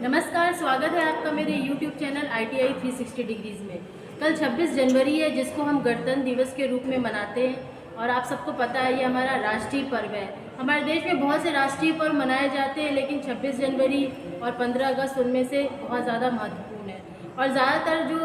नमस्कार, स्वागत है आपका मेरे YouTube चैनल ITI 360 डिग्रीज़ में। कल 26 जनवरी है जिसको हम गणतंत्र दिवस के रूप में मनाते हैं और आप सबको पता है ये हमारा राष्ट्रीय पर्व है। हमारे देश में बहुत से राष्ट्रीय पर्व मनाए जाते हैं लेकिन 26 जनवरी और 15 अगस्त उनमें से बहुत ज़्यादा महत्वपूर्ण है। और ज़्यादातर जो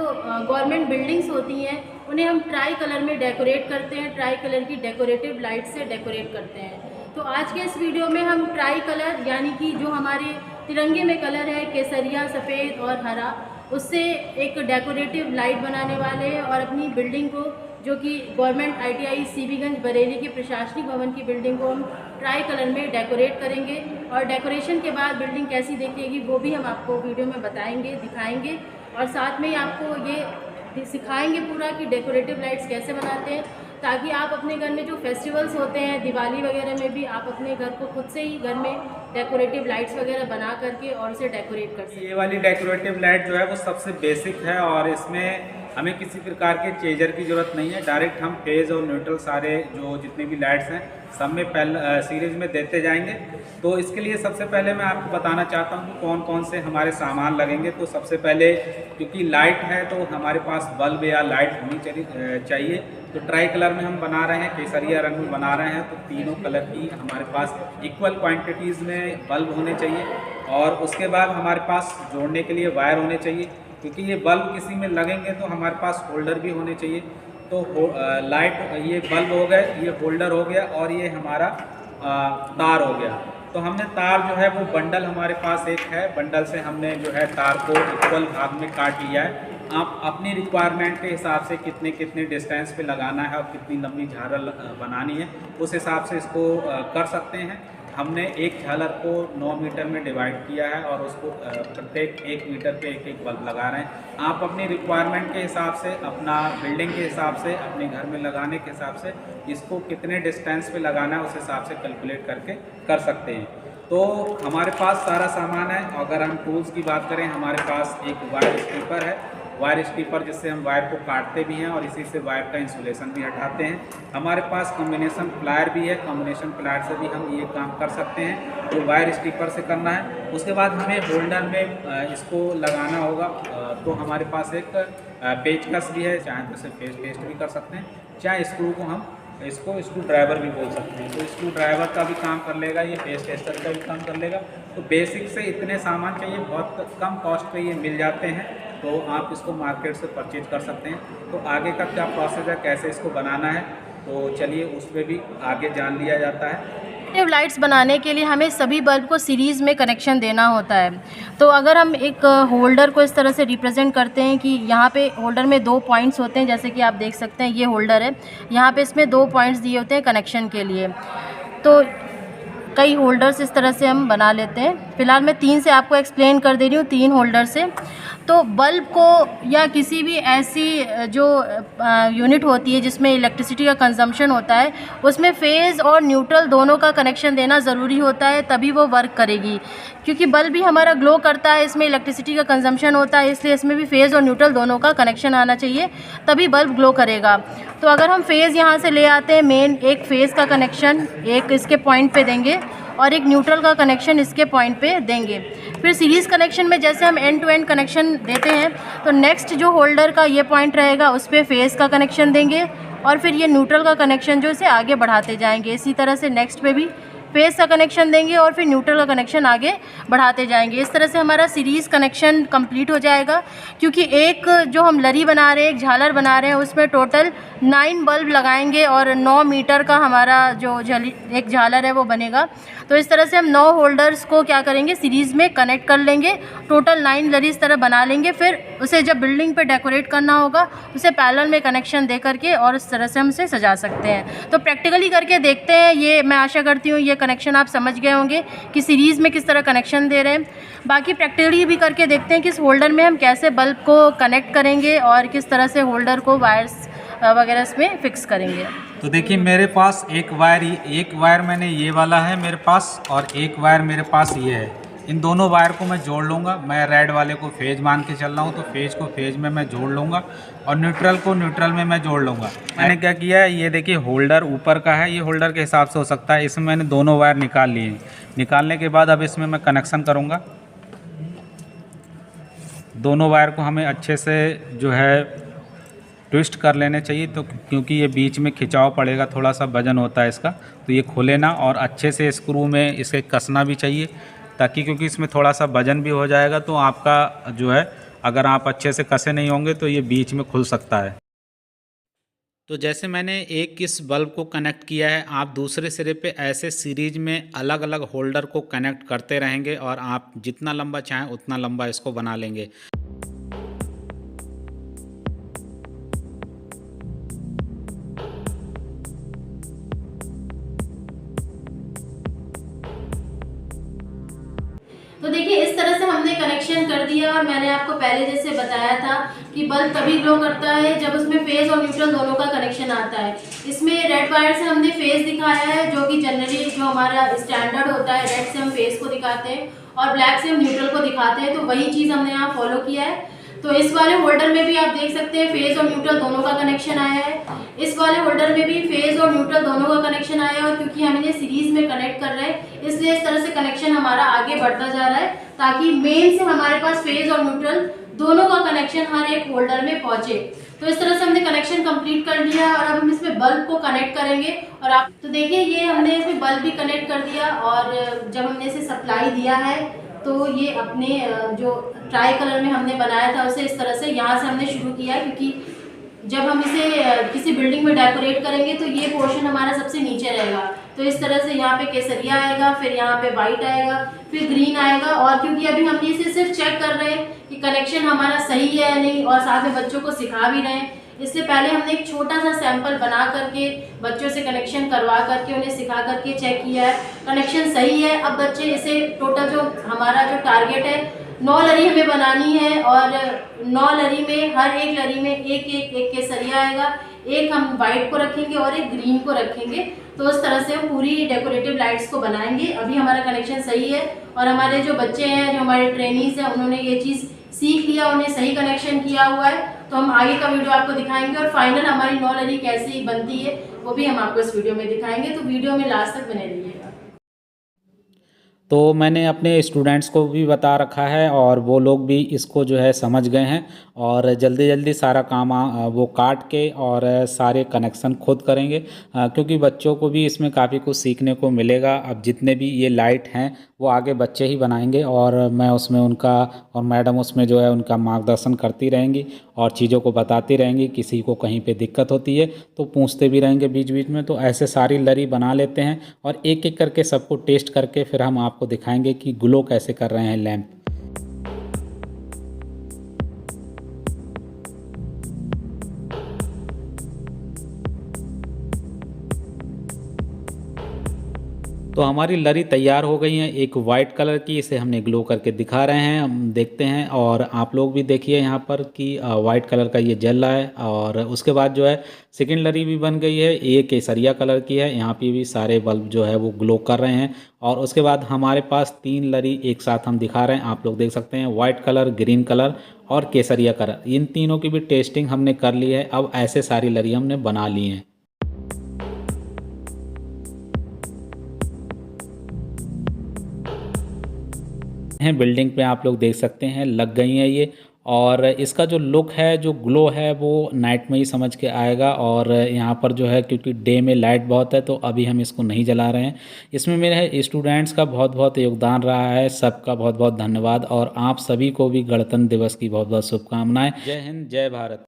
गवर्नमेंट बिल्डिंग्स होती हैं उन्हें हम ट्राई कलर में डेकोरेट करते हैं, ट्राई कलर की डेकोरेटिव लाइट से डेकोरेट करते हैं। तो आज के इस वीडियो में हम ट्राई कलर यानी कि जो हमारे तिरंगे में कलर है केसरिया, सफ़ेद और हरा, उससे एक डेकोरेटिव लाइट बनाने वाले हैं और अपनी बिल्डिंग को जो कि गवर्नमेंट ITI सीबीगंज बरेली के प्रशासनिक भवन की बिल्डिंग को हम ट्राई कलर में डेकोरेट करेंगे और डेकोरेशन के बाद बिल्डिंग कैसी दिखेगी वो भी हम आपको वीडियो में बताएंगे, दिखाएंगे और साथ में ही आपको ये सिखाएंगे पूरा कि डेकोरेटिव लाइट्स कैसे बनाते हैं, ताकि आप अपने घर में जो फेस्टिवल्स होते हैं दिवाली वगैरह में भी आप अपने घर को खुद से ही घर में डेकोरेटिव लाइट्स वगैरह बना करके और उसे डेकोरेट कर सकते हैं। ये वाली डेकोरेटिव लाइट जो है वो सबसे बेसिक है और इसमें हमें किसी प्रकार के चेजर की ज़रूरत नहीं है। डायरेक्ट हम फेज और न्यूट्रल सारे जो जितने भी लाइट्स हैं सब में पहले सीरीज में देते जाएंगे। तो इसके लिए सबसे पहले मैं आपको बताना चाहता हूँ कि कौन कौन से हमारे सामान लगेंगे। तो सबसे पहले क्योंकि लाइट है तो हमारे पास बल्ब या लाइट होनी चाहिए। तो ट्राई कलर में हम बना रहे हैं, केसरिया रंग में बना रहे हैं, तो तीनों कलर की हमारे पास इक्वल क्वांटिटीज़ में बल्ब होने चाहिए। और उसके बाद हमारे पास जोड़ने के लिए वायर होने चाहिए, क्योंकि ये बल्ब किसी में लगेंगे तो हमारे पास होल्डर भी होने चाहिए। तो लाइट ये बल्ब हो गए, ये होल्डर हो गया और ये हमारा तार हो गया। तो हमने तार जो है वो बंडल हमारे पास एक है, बंडल से हमने जो है तार को इक्वल भाग में काट लिया है। आप अपनी रिक्वायरमेंट के हिसाब से कितने कितने डिस्टेंस पे लगाना है और कितनी लंबी झालर बनानी है उस हिसाब से इसको कर सकते हैं। हमने एक झालर को 9 मीटर में डिवाइड किया है और उसको प्रत्येक 1 मीटर पे एक एक बल्ब लगा रहे हैं। आप अपनी रिक्वायरमेंट के हिसाब से, अपना बिल्डिंग के हिसाब से, अपने घर में लगाने के हिसाब से इसको कितने डिस्टेंस पे लगाना है उस हिसाब से कैलकुलेट करके कर सकते हैं। तो हमारे पास सारा सामान है। अगर हम टूल्स की बात करें, हमारे पास एक वायर स्ट्रिपर है, वायर स्ट्रिपर जिससे हम वायर को काटते भी हैं और इसी से वायर का इंसुलेशन भी हटाते हैं। हमारे पास कॉम्बिनेशन प्लायर भी है, कॉम्बिनेशन प्लायर से भी हम ये काम कर सकते हैं जो वायर स्ट्रिपर से करना है। उसके बाद हमें होल्डर में इसको लगाना होगा। तो हमारे पास एक पेचकस भी है, चाहे तो इसे पेस्ट भी कर सकते हैं, चाहे स्क्रू को हम इसको स्क्रू ड्राइवर भी बोल सकते हैं। तो स्क्रू ड्राइवर का भी काम कर लेगा, ये पेस्ट टेस्टर का भी काम कर लेगा। तो बेसिक से इतने सामान चाहिए, बहुत कम कॉस्ट पे ये मिल जाते हैं, तो आप इसको मार्केट से परचेज कर सकते हैं। तो आगे का क्या प्रोसेस है, कैसे इसको बनाना है, तो चलिए उस पर भी आगे जान लिया जाता है। डेकोरेटिव लाइट्स बनाने के लिए हमें सभी बल्ब को सीरीज़ में कनेक्शन देना होता है। तो अगर हम एक होल्डर को इस तरह से रिप्रेजेंट करते हैं कि यहाँ पे होल्डर में 2 पॉइंट्स होते हैं, जैसे कि आप देख सकते हैं ये होल्डर है, यहाँ पे इसमें 2 पॉइंट्स दिए होते हैं कनेक्शन के लिए। तो कई होल्डर्स इस तरह से हम बना लेते हैं। फ़िलहाल मैं 3 से आपको एक्सप्लेन कर दे रही हूँ, 3 होल्डर से। तो बल्ब को या किसी भी ऐसी जो यूनिट होती है जिसमें इलेक्ट्रिसिटी का कंजम्पशन होता है, उसमें फेज़ और न्यूट्रल दोनों का कनेक्शन देना ज़रूरी होता है, तभी वो वर्क करेगी। क्योंकि बल्ब भी हमारा ग्लो करता है, इसमें इलेक्ट्रिसिटी का कंजम्पशन होता है, इसलिए इसमें भी फेज़ और न्यूट्रल दोनों का कनेक्शन आना चाहिए, तभी बल्ब ग्लो करेगा। तो अगर हम फेज़ यहाँ से ले आते हैं, मेन एक फेज़ का कनेक्शन एक इसके पॉइंट पे देंगे और एक न्यूट्रल का कनेक्शन इसके पॉइंट पे देंगे। फिर सीरीज़ कनेक्शन में जैसे हम एंड टू एंड कनेक्शन देते हैं, तो नेक्स्ट जो होल्डर का ये पॉइंट रहेगा उस पर फेज़ का कनेक्शन देंगे और फिर ये न्यूट्रल का कनेक्शन जो इसे आगे बढ़ाते जाएंगे। इसी तरह से नेक्स्ट पे भी फेज़ का कनेक्शन देंगे और फिर न्यूट्रल का कनेक्शन आगे बढ़ाते जाएंगे। इस तरह से हमारा सीरीज़ कनेक्शन कंप्लीट हो जाएगा। क्योंकि एक जो हम लरी बना रहे हैं, एक झालर बना रहे हैं, उसमें टोटल 9 बल्ब लगाएंगे और 9 मीटर का हमारा जो एक झालर है वो बनेगा। तो इस तरह से हम 9 होल्डर्स को क्या करेंगे, सीरीज़ में कनेक्ट कर लेंगे। टोटल 9 लरी इस तरह बना लेंगे। फिर उसे जब बिल्डिंग पे डेकोरेट करना होगा उसे पैरेलल में कनेक्शन दे करके और इस तरह से हम इसे सजा सकते हैं। तो प्रैक्टिकली करके देखते हैं। ये मैं आशा करती हूँ ये कनेक्शन आप समझ गए होंगे कि सीरीज़ में किस तरह कनेक्शन दे रहे हैं। बाकी प्रैक्टिकली भी करके देखते हैं कि इस होल्डर में हम कैसे बल्ब को कनेक्ट करेंगे और किस तरह से होल्डर को वायर्स वगैरह इसमें फिक्स करेंगे। तो देखिए मेरे पास एक वायर मैंने ये वाला है मेरे पास और एक वायर मेरे पास ये है। इन दोनों वायर को मैं जोड़ लूँगा। मैं रेड वाले को फेज मान के चल रहा हूँ, तो फेज को फेज में मैं जोड़ लूँगा और न्यूट्रल को न्यूट्रल में मैं जोड़ लूँगा। मैंने क्या किया है, ये देखिए होल्डर ऊपर का है, ये होल्डर के हिसाब से हो सकता है। इसमें मैंने दोनों वायर निकाल लिए। निकालने के बाद अब इसमें मैं कनेक्शन करूँगा। दोनों वायर को हमें अच्छे से जो है ट्विस्ट कर लेने चाहिए, तो क्योंकि ये बीच में खिंचाव पड़ेगा, थोड़ा सा वजन होता है इसका, तो ये खोले ना, और अच्छे से स्क्रू में इसे कसना भी चाहिए, ताकि क्योंकि इसमें थोड़ा सा वजन भी हो जाएगा, तो आपका जो है अगर आप अच्छे से कसे नहीं होंगे तो ये बीच में खुल सकता है। तो जैसे मैंने एक इस बल्ब को कनेक्ट किया है, आप दूसरे सिरे पे ऐसे सीरीज में अलग अलग होल्डर को कनेक्ट करते रहेंगे और आप जितना लंबा चाहें उतना लंबा इसको बना लेंगे। तो देखिए इस तरह से हमने कनेक्शन कर दिया, और मैंने आपको पहले जैसे बताया था कि बल्ब तभी ग्लो करता है जब उसमें फेज और न्यूट्रल दोनों का कनेक्शन आता है। इसमें रेड वायर से हमने फेज दिखाया है, जो कि जनरली जो हमारा स्टैंडर्ड होता है, रेड से हम फेज को दिखाते हैं और ब्लैक से हम न्यूट्रल को दिखाते हैं, तो वही चीज़ हमने यहाँ फॉलो किया है। तो इस वाले होल्डर में भी आप देख सकते हैं फेज और न्यूट्रल दोनों का कनेक्शन आया है, इस वाले होल्डर में भी फेज और न्यूट्रल दोनों का कनेक्शन आया है, और क्योंकि हम इन्हें सीरीज में कनेक्ट कर रहे हैं इसलिए इस तरह से कनेक्शन हमारा आगे बढ़ता जा रहा है, ताकि मेन से हमारे पास फेज और न्यूट्रल दोनों का कनेक्शन हर एक होल्डर में पहुंचे। तो इस तरह से हमने कनेक्शन कंप्लीट कर लिया, और अब हम इसमें बल्ब को कनेक्ट करेंगे। और आप तो देखिए ये हमने इसमें बल्ब भी कनेक्ट कर दिया, और जब हमने इसे सप्लाई दिया है तो ये अपने जो ट्राई कलर में हमने बनाया था उसे इस तरह से यहाँ से हमने शुरू किया है, क्योंकि जब हम इसे किसी बिल्डिंग में डेकोरेट करेंगे तो ये पोर्शन हमारा सबसे नीचे रहेगा। तो इस तरह से यहाँ पे केसरिया आएगा, फिर यहाँ पे वाइट आएगा, फिर ग्रीन आएगा। और क्योंकि अभी हम इसे सिर्फ चेक कर रहे हैं कि कनेक्शन हमारा सही है या नहीं, और साथ में बच्चों को सिखा भी रहे हैं, इससे पहले हमने एक छोटा सा सैंपल बना करके बच्चों से कनेक्शन करवा करके उन्हें सिखा करके चेक किया है, कनेक्शन सही है। अब बच्चे इसे टोटल जो हमारा जो टारगेट है 9 लरी हमें बनानी है, और 9 लरी में हर एक लरी में एक एक एक केसरिया आएगा, एक हम वाइट को रखेंगे और एक ग्रीन को रखेंगे। तो इस तरह से हम पूरी डेकोरेटिव लाइट्स को बनाएंगे। अभी हमारा कनेक्शन सही है, और हमारे जो बच्चे हैं, जो हमारे ट्रेनीज हैं, उन्होंने ये चीज़ सीख लिया, उन्हें सही कनेक्शन किया हुआ है। तो हम आगे का वीडियो आपको दिखाएंगे, और फाइनल हमारी 9 लरी कैसी बनती है वो भी हम आपको इस वीडियो में दिखाएंगे। तो वीडियो में लास्ट तक बने रहिएगा। तो मैंने अपने स्टूडेंट्स को भी बता रखा है, और वो लोग भी इसको जो है समझ गए हैं, और जल्दी जल्दी सारा काम वो काट के और सारे कनेक्शन खुद करेंगे, क्योंकि बच्चों को भी इसमें काफ़ी कुछ सीखने को मिलेगा। अब जितने भी ये लाइट हैं वो आगे बच्चे ही बनाएंगे, और मैं उसमें उनका और मैडम उसमें जो है उनका मार्गदर्शन करती रहेंगी और चीज़ों को बताती रहेंगी। किसी को कहीं पे दिक्कत होती है तो पूछते भी रहेंगे बीच बीच में। तो ऐसे सारी लरी बना लेते हैं, और एक एक करके सबको टेस्ट करके फिर हम आपको दिखाएंगे कि ग्लो कैसे कर रहे हैं लैंप। तो हमारी लरी तैयार हो गई है, एक वाइट कलर की, इसे हमने ग्लो करके दिखा रहे हैं, हम देखते हैं। और आप लोग भी देखिए यहाँ पर कि वाइट कलर का ये जल रहा है। और उसके बाद जो है सेकेंड लरी भी बन गई है, ये केसरिया कलर की है, यहाँ पे भी सारे बल्ब जो है वो ग्लो कर रहे हैं। और उसके बाद हमारे पास 3 लरी एक साथ हम दिखा रहे हैं, आप लोग देख सकते हैं, वाइट कलर, ग्रीन कलर और केसरिया कलर। इन तीनों की भी टेस्टिंग हमने कर ली है। अब ऐसे सारी लरी हमने बना ली हैं। बिल्डिंग पे आप लोग देख सकते हैं लग गई हैं ये। और इसका जो लुक है, जो ग्लो है, वो नाइट में ही समझ के आएगा। और यहाँ पर जो है क्योंकि डे में लाइट बहुत है तो अभी हम इसको नहीं जला रहे हैं। इसमें मेरे स्टूडेंट्स का बहुत बहुत योगदान रहा है, सबका बहुत बहुत धन्यवाद। और आप सभी को भी गणतंत्र दिवस की बहुत बहुत शुभकामनाएं। जय हिंद, जय भारत।